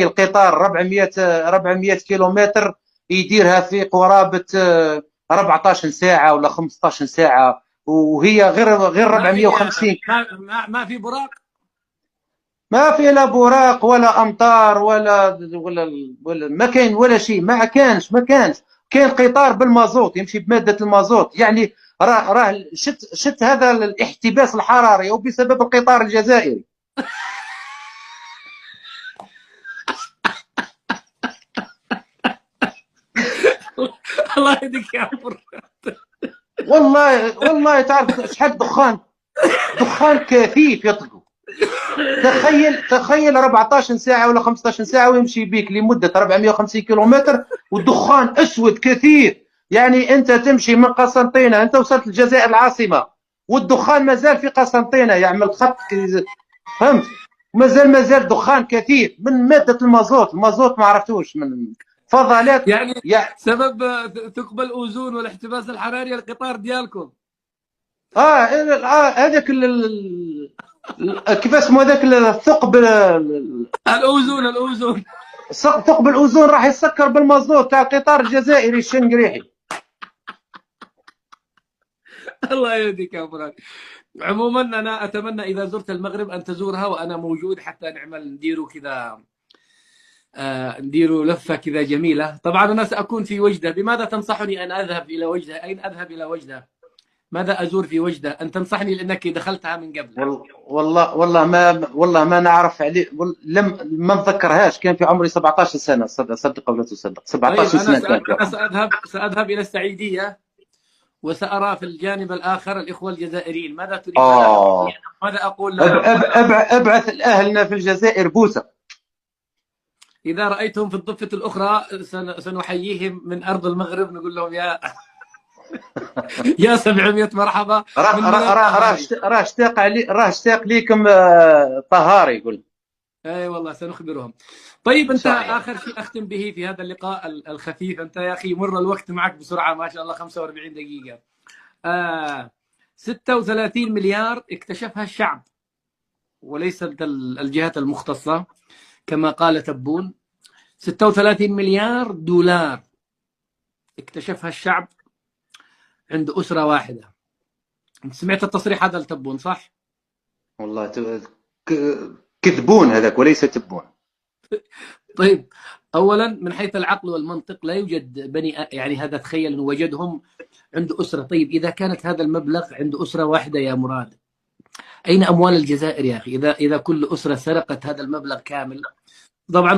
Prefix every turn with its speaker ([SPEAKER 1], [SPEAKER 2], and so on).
[SPEAKER 1] القطار 400 كيلومتر يديرها في قرابه 14 ساعه ولا 15 ساعه، وهي غير
[SPEAKER 2] ما في
[SPEAKER 1] 450.
[SPEAKER 2] ما في براق.
[SPEAKER 1] ما في لا براق ولا امطار ولا ما كاين ولا شيء، ما كانش كاين قطار بالمازوت يمشي بماده المازوت، يعني راه شت هذا الاحتباس الحراري وبسبب القطار الجزائري.
[SPEAKER 2] الله يهديك يا عمر.
[SPEAKER 1] والله تعرف شحال دخان كثيف يطلقوا. تخيل 14 ساعه ولا 15 ساعه ويمشي بيك لمده 450 كيلومتر والدخان اسود كثير. يعني انت تمشي من قسنطينه، انت وصلت الجزائر العاصمه والدخان مازال في قسنطينه يعمل خط، فهمت؟ مازال دخان كثير من ماده المازوت ما عرفتوش من فضلات.
[SPEAKER 2] يعني سبب ثقب الاوزون والاحتباس الحراري القطار ديالكم.
[SPEAKER 1] هذاك كيف اسمه هذاك الثقب
[SPEAKER 2] الاوزون.
[SPEAKER 1] ثقب الاوزون راح يسكر بالمازوت تاع القطار الجزائري الشنقريحي.
[SPEAKER 2] الله يهديك يا فراد. عموما انا اتمنى اذا زرت المغرب ان تزورها وانا موجود حتى نعمل نديروا كذا، نديروا لفه كذا جميله. طبعا انا ساكون في وجده. بماذا تنصحني ان اذهب الى وجده؟ اين اذهب الى وجده؟ ماذا ازور في وجده؟ ان تنصحني لانك دخلتها من قبل.
[SPEAKER 1] والله ما نعرف عليه، ما نتذكرهاش. كان في عمري 17 سنه، صدق او لا تصدق،
[SPEAKER 2] طيب
[SPEAKER 1] 17 سنه كان في
[SPEAKER 2] انا
[SPEAKER 1] عمري.
[SPEAKER 2] ساذهب الى السعيديه وسارى في الجانب الاخر الاخوه الجزائريين. ماذا تريد؟ ماذا اقول لهم؟
[SPEAKER 1] ابعث لاهلنا في الجزائر بوسه.
[SPEAKER 2] اذا رايتهم في الضفه الاخرى سنحييهم من ارض المغرب، نقول لهم يا يا 700 مرحبا.
[SPEAKER 1] راه اشتاق ليكم طهاري يقول.
[SPEAKER 2] اي والله سنخبرهم. طيب
[SPEAKER 1] ان
[SPEAKER 2] انت
[SPEAKER 1] شاء الله.
[SPEAKER 2] اخر شيء اختم به في هذا اللقاء الخفيف. انت يا اخي مر الوقت معك بسرعه ما شاء الله، 45 دقيقه. 36 مليار اكتشفها الشعب وليست الجهات المختصه كما قال تبون. 36 مليار دولار اكتشفها الشعب عند أسرة واحدة. انت سمعت التصريح هذا لتبون صح؟
[SPEAKER 1] والله كذبون هذاك وليس تبون.
[SPEAKER 2] طيب اولا من حيث العقل والمنطق لا يوجد يعني هذا تخيل انه وجدهم عند اسره. طيب اذا كانت هذا المبلغ عند اسره واحده يا مراد، اين اموال الجزائر يا اخي؟ اذا كل اسره سرقت هذا المبلغ كامل طبعا